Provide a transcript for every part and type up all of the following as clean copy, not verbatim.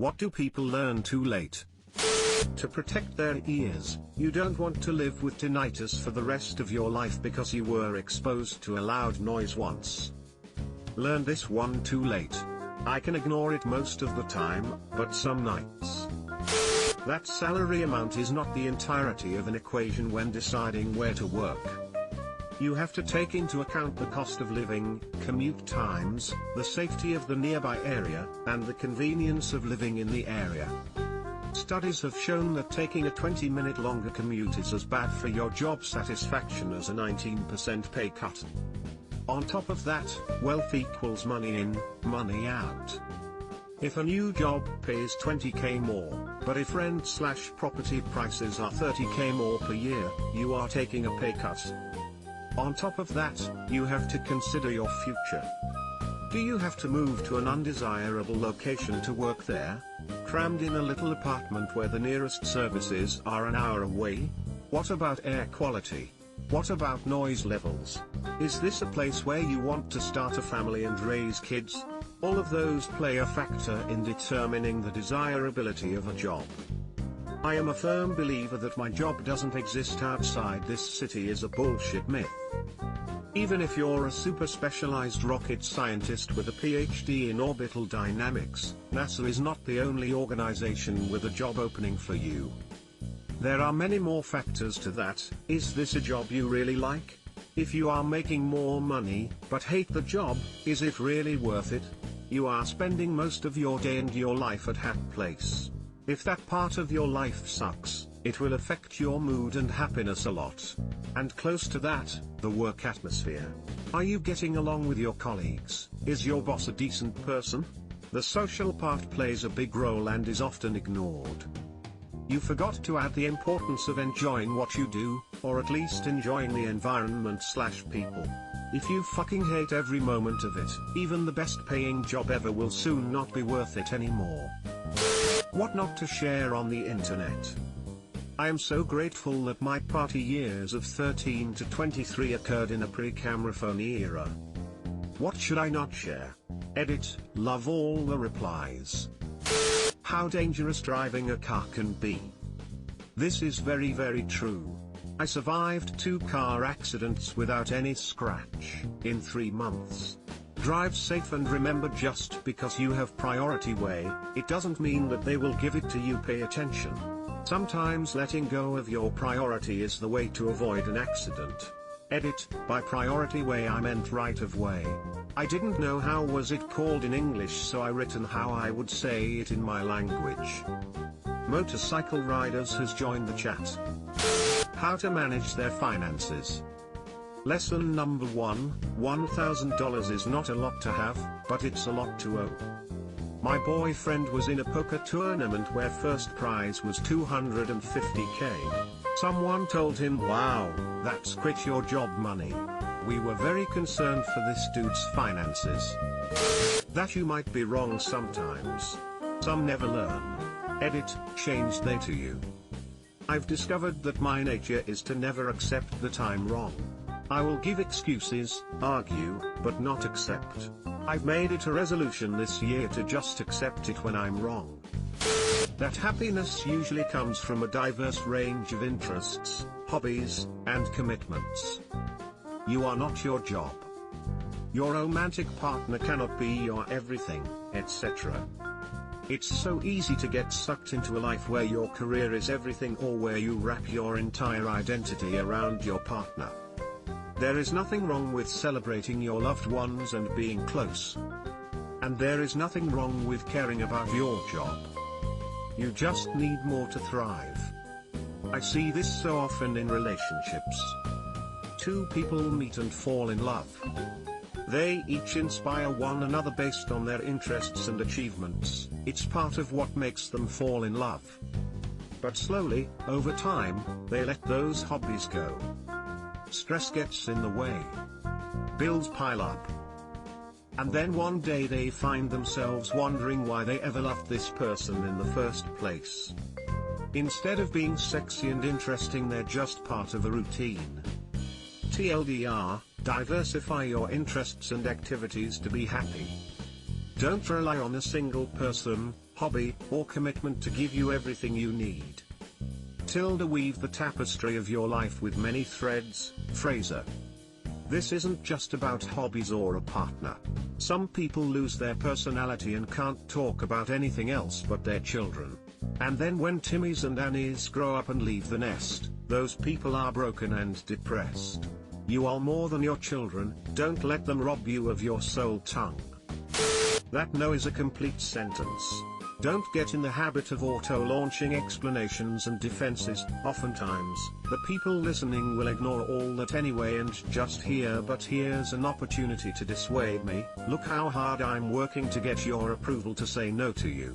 What do people learn too late? To protect their ears, you don't want to live with tinnitus for the rest of your life because you were exposed to a loud noise once. Learn this one too late. I can ignore it most of the time, but some nights. That salary amount is not the entirety of an equation when deciding where to work. You have to take into account the cost of living, commute times, the safety of the nearby area, and the convenience of living in the area. Studies have shown that taking a 20-minute longer commute is as bad for your job satisfaction as a 19% pay cut. On top of that, wealth equals money in, money out. If a new job pays 20k more, but if rent/property prices are 30k more per year, you are taking a pay cut. On top of that, you have to consider your future. Do you have to move to an undesirable location to work there? Crammed in a little apartment where the nearest services are an hour away? What about air quality? What about noise levels? Is this a place where you want to start a family and raise kids? All of those play a factor in determining the desirability of a job. I am a firm believer that my job doesn't exist outside this city is a bullshit myth. Even if you're a super specialized rocket scientist with a PhD in orbital dynamics, NASA is not the only organization with a job opening for you. There are many more factors to that. Is this a job you really like? If you are making more money, but hate the job, is it really worth it? You are spending most of your day and your life at that place. If that part of your life sucks, it will affect your mood and happiness a lot. And close to that, the work atmosphere. Are you getting along with your colleagues? Is your boss a decent person? The social part plays a big role and is often ignored. You forgot to add the importance of enjoying what you do, or at least enjoying the environment/people. If you fucking hate every moment of it, even the best paying job ever will soon not be worth it anymore. What not to share on the internet? I am so grateful that my party years of 13 to 23 occurred in a pre-camera phone era. What should I not share? Edit, love all the replies. How dangerous driving a car can be. This is very true. I survived 2 car accidents without any scratch, in 3 months. Drive safe and remember, just because you have priority way, it doesn't mean that they will give it to you. Pay attention. Sometimes letting go of your priority is the way to avoid an accident. Edit, by priority way I meant right of way. I didn't know how was it called in English, so I written how I would say it in my language. Motorcycle Riders has joined the chat. How to manage their finances. Lesson number 1, $1,000 is not a lot to have, but it's a lot to owe. My boyfriend was in a poker tournament where first prize was $250k. Someone told him, wow, that's quit your job money. We were very concerned for this dude's finances. That you might be wrong sometimes. Some never learn. Edit, change they to you. I've discovered that my nature is to never accept that I'm wrong. I will give excuses, argue, but not accept. I've made it a resolution this year to just accept it when I'm wrong. That happiness usually comes from a diverse range of interests, hobbies, and commitments. You are not your job. Your romantic partner cannot be your everything, etc. It's so easy to get sucked into a life where your career is everything, or where you wrap your entire identity around your partner. There is nothing wrong with celebrating your loved ones and being close. And there is nothing wrong with caring about your job. You just need more to thrive. I see this so often in relationships. 2 people meet and fall in love. They each inspire one another based on their interests and achievements. It's part of what makes them fall in love. But slowly, over time, they let those hobbies go. Stress gets in the way. Bills pile up. And then one day they find themselves wondering why they ever loved this person in the first place. Instead of being sexy and interesting, they're just part of a routine. TLDR, diversify your interests and activities to be happy. Don't rely on a single person, hobby, or commitment to give you everything you need. Weave the tapestry of your life with many threads, Fraser. This isn't just about hobbies or a partner. Some people lose their personality and can't talk about anything else but their children. And then when Timmys and Annies grow up and leave the nest, those people are broken and depressed. You are more than your children, don't let them rob you of your soul tongue. That no is a complete sentence. Don't get in the habit of auto-launching explanations and defenses. Oftentimes, the people listening will ignore all that anyway and just hear, but here's an opportunity to dissuade me. Look how hard I'm working to get your approval to say no to you.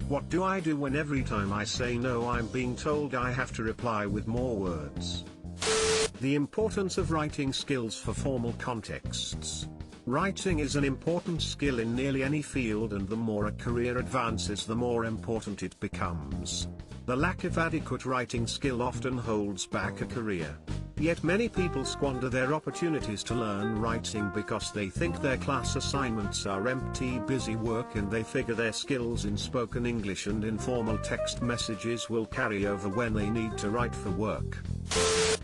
What do I do when every time I say no I'm being told I have to reply with more words? The importance of writing skills for formal contexts. Writing is an important skill in nearly any field, and the more a career advances the more important it becomes. The lack of adequate writing skill often holds back a career. Yet many people squander their opportunities to learn writing because they think their class assignments are empty busy work, and they figure their skills in spoken English and informal text messages will carry over when they need to write for work.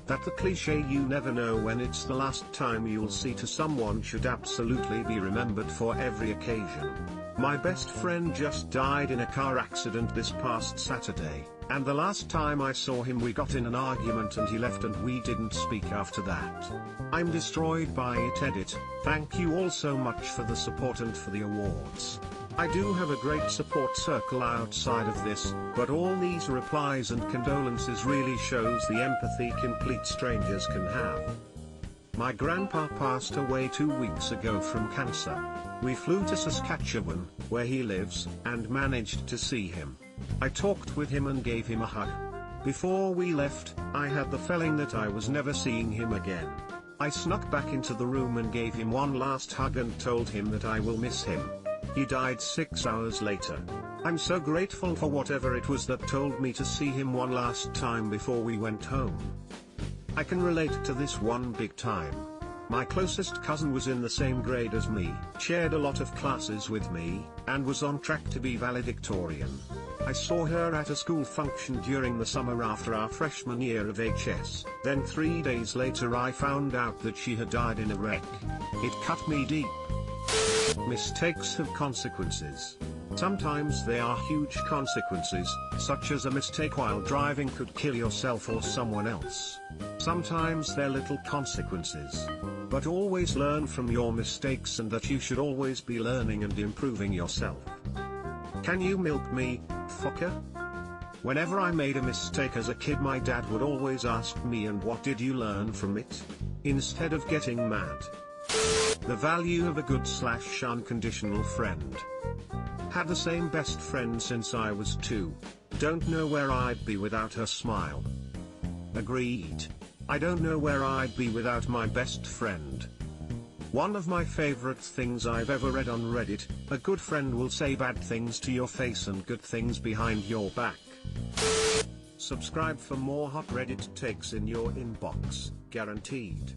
That the cliché "you never know when it's the last time you'll see to someone" should absolutely be remembered for every occasion. My best friend just died in a car accident this past Saturday, and the last time I saw him we got in an argument and he left and we didn't speak after that. I'm destroyed by it. Edit. Thank you all so much for the support and for the awards. I do have a great support circle outside of this, but all these replies and condolences really shows the empathy complete strangers can have. My grandpa passed away 2 weeks ago from cancer. We flew to Saskatchewan, where he lives, and managed to see him. I talked with him and gave him a hug. Before we left, I had the feeling that I was never seeing him again. I snuck back into the room and gave him one last hug and told him that I will miss him. He died 6 hours later. I'm so grateful for whatever it was that told me to see him one last time before we went home. I can relate to this one big time. My closest cousin was in the same grade as me, shared a lot of classes with me, and was on track to be valedictorian. I saw her at a school function during the summer after our freshman year of HS. Then 3 days later I found out that she had died in a wreck. It cut me deep. Mistakes have consequences. Sometimes they are huge consequences, such as a mistake while driving could kill yourself or someone else. Sometimes they're little consequences. But always learn from your mistakes, and that you should always be learning and improving yourself. Can you milk me, fucker? Whenever I made a mistake as a kid, my dad would always ask me, "And what did you learn from it?" instead of getting mad. The value of a good/unconditional friend. Had the same best friend since I was 2. Don't know where I'd be without her smile. Agreed. I don't know where I'd be without my best friend. One of my favorite things I've ever read on Reddit: a good friend will say bad things to your face and good things behind your back. Subscribe for more hot Reddit takes in your inbox, guaranteed.